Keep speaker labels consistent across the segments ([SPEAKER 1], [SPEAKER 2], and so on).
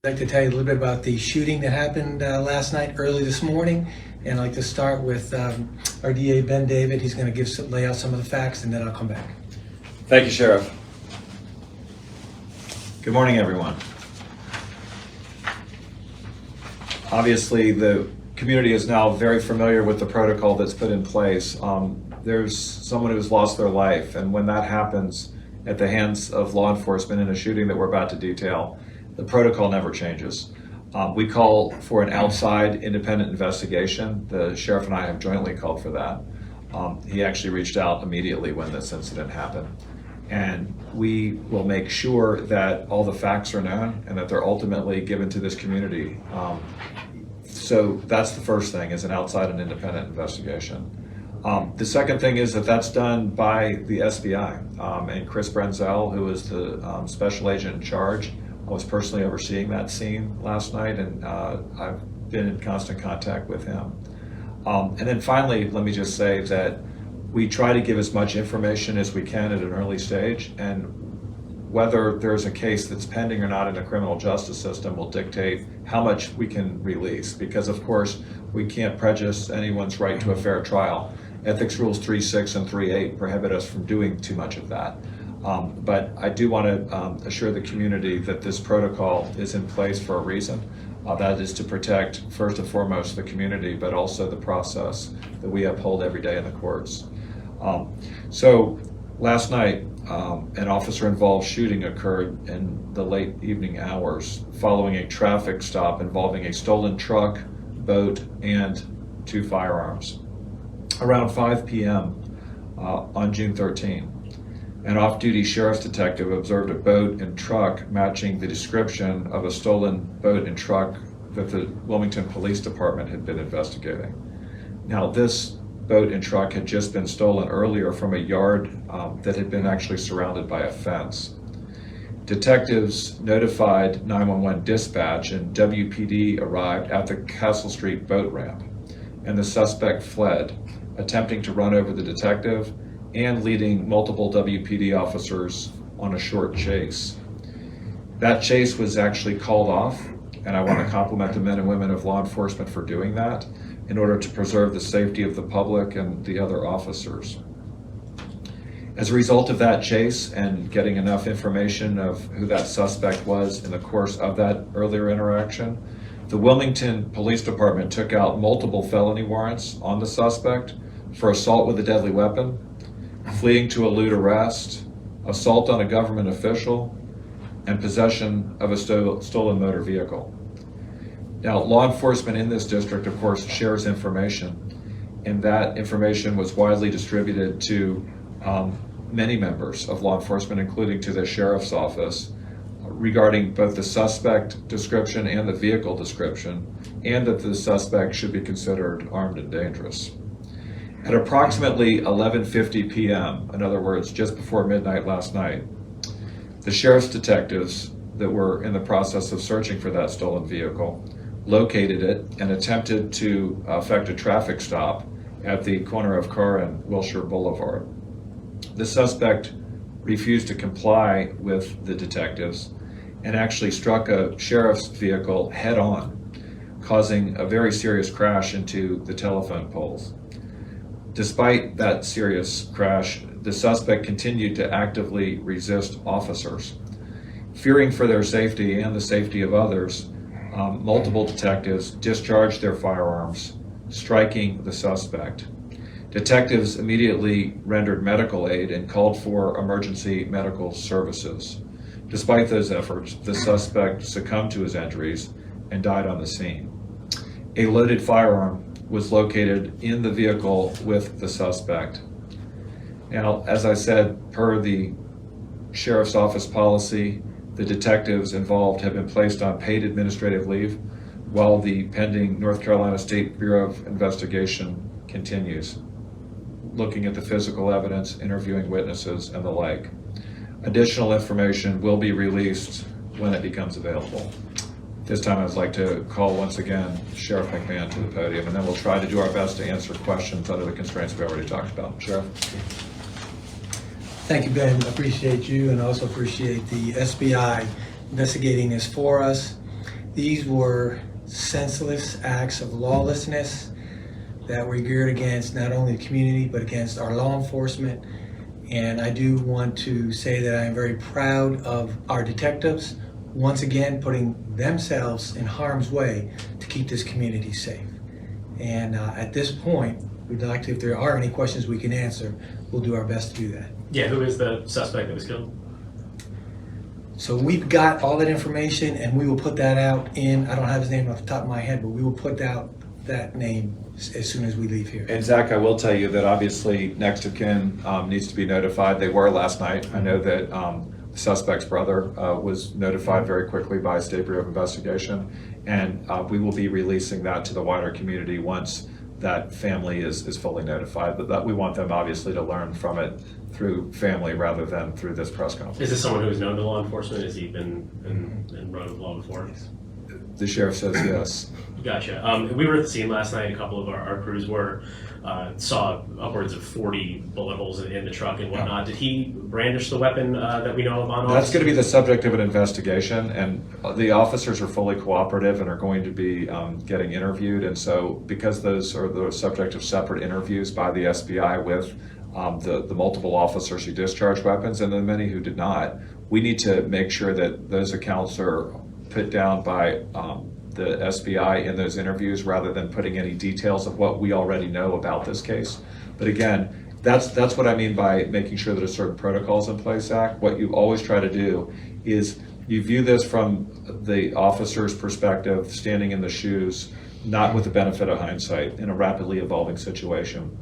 [SPEAKER 1] I'd like to tell you a little bit about the shooting that happened last night, early this morning, and I'd like to start with our DA, Ben David. He's going to lay out some of the facts, and then I'll come back.
[SPEAKER 2] Thank you, Sheriff. Good morning, everyone. Obviously, the community is now very familiar with the protocol that's put in place. There's someone who's lost their life, and when that happens at the hands of law enforcement in a shooting that we're about to detail, the protocol never changes. We call for an outside independent investigation. The sheriff and I have jointly called for that. He actually reached out immediately when this incident happened. And we will make sure that all the facts are known and that they're ultimately given to this community. So that's the first thing, is an outside and independent investigation. The second thing is that that's done by the SBI. And Chris Brenzel, who is the special agent in charge, I was personally overseeing that scene last night, and I've been in constant contact with him. And then finally, let me just say that we try to give as much information as we can at an early stage, and whether there's a case that's pending or not in the criminal justice system will dictate how much we can release, because of course we can't prejudice anyone's right to a fair trial. Ethics rules 3.6 and 3.8 prohibit us from doing too much of that. But I do want to assure the community that this protocol is in place for a reason. That is to protect, first and foremost, the community, but also the process that we uphold every day in the courts. So last night, an officer-involved shooting occurred in the late evening hours following a traffic stop involving a stolen truck, boat, and 2 firearms. Around 5 p.m. On June 13, an off-duty sheriff's detective observed a boat and truck matching the description of a stolen boat and truck that the Wilmington Police Department had been investigating. Now, this boat and truck had just been stolen earlier from a yard that had been actually surrounded by a fence. Detectives notified 911 dispatch, and WPD arrived at the Castle Street boat ramp, and the suspect fled, attempting to run over the detective and leading multiple WPD officers on a short chase. That chase was actually called off, and I want to compliment the men and women of law enforcement for doing that in order to preserve the safety of the public and the other officers. As a result of that chase and getting enough information of who that suspect was in the course of that earlier interaction, the Wilmington Police Department took out multiple felony warrants on the suspect for assault with a deadly weapon, fleeing to elude arrest, assault on a government official, and possession of a stolen motor vehicle. Now, law enforcement in this district, of course, shares information, and that information was widely distributed to many members of law enforcement, including to the sheriff's office, regarding both the suspect description and the vehicle description, and that the suspect should be considered armed and dangerous. At approximately 11:50 p.m., in other words, just before midnight last night, the sheriff's detectives that were in the process of searching for that stolen vehicle located it and attempted to effect a traffic stop at the corner of Carr and Wilshire Boulevard. The suspect refused to comply with the detectives and actually struck a sheriff's vehicle head on, causing a very serious crash into the telephone poles. Despite that serious crash, the suspect continued to actively resist officers. Fearing for their safety and the safety of others, multiple detectives discharged their firearms, striking the suspect. Detectives immediately rendered medical aid and called for emergency medical services. Despite those efforts, the suspect succumbed to his injuries and died on the scene. A loaded firearm was located in the vehicle with the suspect. Now, as I said, per the sheriff's office policy, the detectives involved have been placed on paid administrative leave while the pending North Carolina State Bureau of Investigation continues, looking at the physical evidence, interviewing witnesses, and the like. Additional information will be released when it becomes available. This time I'd like to call once again Sheriff McMahon to the podium, and then we'll try to do our best to answer questions under the constraints we already talked about. Sheriff?
[SPEAKER 1] Thank you, Ben. Appreciate you, and also appreciate the SBI investigating this for us. These were senseless acts of lawlessness that were geared against not only the community but against our law enforcement. And I do want to say that I am very proud of our detectives once again putting themselves in harm's way to keep this community safe. And at this point, we'd like to, if there are any questions we can answer, we'll do our best to do that.
[SPEAKER 3] Yeah, who is the suspect that was killed?
[SPEAKER 1] So we've got all that information and we will put that out in, I don't have his name off the top of my head, but we will put out that name as soon as we leave here.
[SPEAKER 2] And Zach, I will tell you that obviously next of kin needs to be notified. They were last night. I know that the suspect's brother was notified very quickly by State Bureau of Investigation, and we will be releasing that to the wider community once that family is fully notified. But that we want them obviously to learn from it through family rather than through this press conference.
[SPEAKER 3] Is this someone who is known to law enforcement? Has he been in run of law before?
[SPEAKER 2] The sheriff says yes.
[SPEAKER 3] Gotcha. We were at the scene last night. A couple of our crews saw upwards of 40 bullet holes in the truck and whatnot. Did he brandish the weapon that we know of on us?
[SPEAKER 2] That's going to be the subject of an investigation, and the officers are fully cooperative and are going to be getting interviewed. And so because those are the subject of separate interviews by the SBI with the multiple officers who discharged weapons and the many who did not, we need to make sure that those accounts are put down by the SBI in those interviews rather than putting any details of what we already know about this case. But again, that's what I mean by making sure that a certain protocol's in place, Zach. What you always try to do is you view this from the officer's perspective, standing in the shoes, not with the benefit of hindsight in a rapidly evolving situation.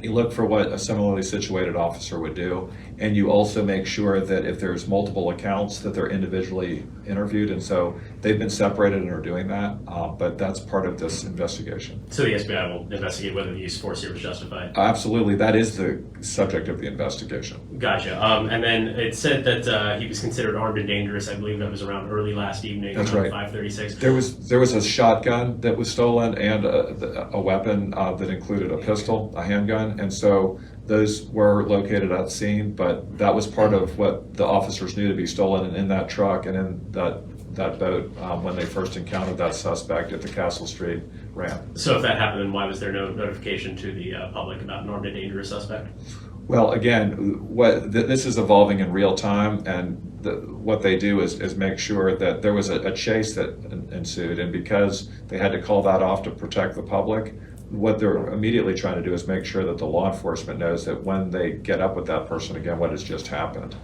[SPEAKER 2] You look for what a similarly situated officer would do, and you also make sure that if there's multiple accounts that they're individually interviewed, and so they've been separated and are doing that, but that's part of this investigation.
[SPEAKER 3] So the SBI will investigate whether the use of force here was justified?
[SPEAKER 2] Absolutely, that is the subject of the investigation.
[SPEAKER 3] Gotcha. And then it said that he was considered armed and dangerous. I believe that was around early last evening.
[SPEAKER 2] That's
[SPEAKER 3] around
[SPEAKER 2] right.
[SPEAKER 3] 5:36.
[SPEAKER 2] There was a shotgun that was stolen and a weapon that included a pistol, a handgun, and so those were located at the scene, but that was part of what the officers knew to be stolen, and in that truck and in that boat when they first encountered that suspect at the Castle Street ramp.
[SPEAKER 3] So if that happened, then why was there no notification to the public about an armed and dangerous suspect?
[SPEAKER 2] Well, again, this is evolving in real time, and what they do is make sure that there was a chase that ensued, and because they had to call that off to protect the public, what they're immediately trying to do is make sure that the law enforcement knows that when they get up with that person again, what has just happened.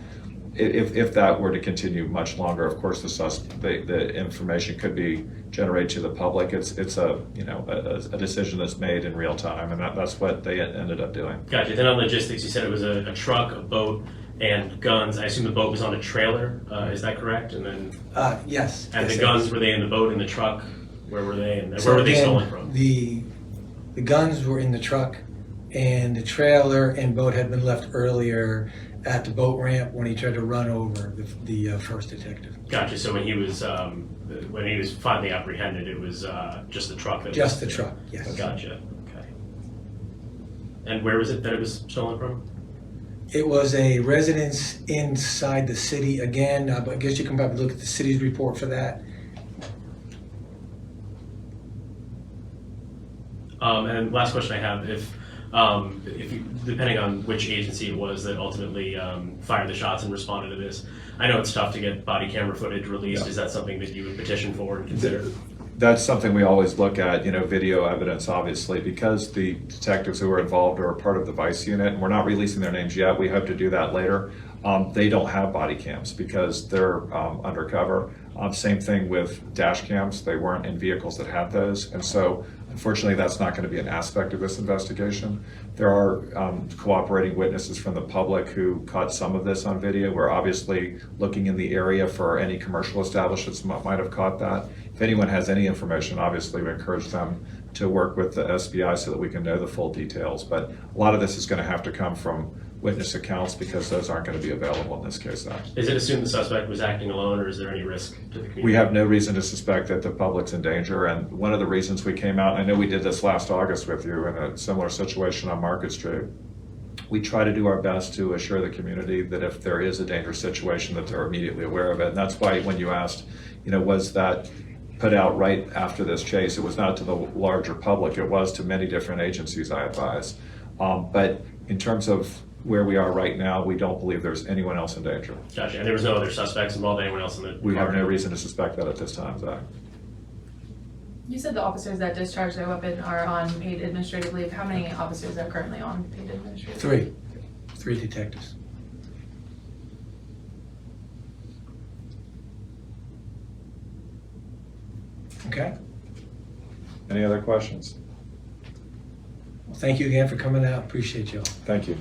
[SPEAKER 2] If that were to continue much longer, of course, the information could be generated to the public. It's a decision that's made in real time, and that's what they ended up doing.
[SPEAKER 3] Gotcha. Then on logistics, you said it was a truck, a boat, and guns. I assume the boat was on a trailer. Is that correct? And then
[SPEAKER 1] Yes.
[SPEAKER 3] and
[SPEAKER 1] yes,
[SPEAKER 3] the
[SPEAKER 1] it
[SPEAKER 3] guns,
[SPEAKER 1] is.
[SPEAKER 3] were they in the boat, in the truck? Where were they? And
[SPEAKER 1] So
[SPEAKER 3] where were they
[SPEAKER 1] again,
[SPEAKER 3] stolen from?
[SPEAKER 1] The guns were in the truck, and the trailer and boat had been left earlier at the boat ramp when he tried to run over the first detective.
[SPEAKER 3] Gotcha. So when he was finally apprehended, it was just the truck.
[SPEAKER 1] Just the truck, yes.
[SPEAKER 3] Gotcha. Okay. And where was it that it was stolen from?
[SPEAKER 1] It was a residence inside the city again, but I guess you can probably look at the city's report for that.
[SPEAKER 3] And last question I have, if you, depending on which agency it was that ultimately fired the shots and responded to this, I know it's tough to get body camera footage released.
[SPEAKER 2] Yeah.
[SPEAKER 3] Is that something that you would petition for and consider?
[SPEAKER 2] That's something we always look at, video evidence, obviously, because the detectives who are involved are part of the Vice unit, and we're not releasing their names yet. We hope to do that later. They don't have body cams because they're undercover. Same thing with dash cams. They weren't in vehicles that had those. And so, unfortunately, that's not going to be an aspect of this investigation. There are cooperating witnesses from the public who caught some of this on video. We're obviously looking in the area for any commercial establishments might have caught that. If anyone has any information, obviously we encourage them to work with the SBI so that we can know the full details. But a lot of this is going to have to come from witness accounts because those aren't going to be available in this case now.
[SPEAKER 3] Is it assumed the suspect was acting alone, or is there any risk to the community?
[SPEAKER 2] We have no reason to suspect that the public's in danger, and one of the reasons we came out, I know we did this last August with you in a similar situation on Market Street, we try to do our best to assure the community that if there is a dangerous situation that they're immediately aware of it. And that's why when you asked, was that put out right after this chase. It was not to the larger public, it was to many different agencies, I advise. But in terms of where we are right now, we don't believe there's anyone else in danger.
[SPEAKER 3] Gotcha. And there was no other suspects involved, anyone else in the
[SPEAKER 2] We have
[SPEAKER 3] car?
[SPEAKER 2] no reason to suspect that at this time, Zach.
[SPEAKER 4] You said the officers that discharged their weapon are on paid administrative leave. How many officers are currently on paid administrative leave?
[SPEAKER 1] Three detectives. Okay.
[SPEAKER 2] Any other questions?
[SPEAKER 1] Well, thank you again for coming out. Appreciate you all.
[SPEAKER 2] Thank you.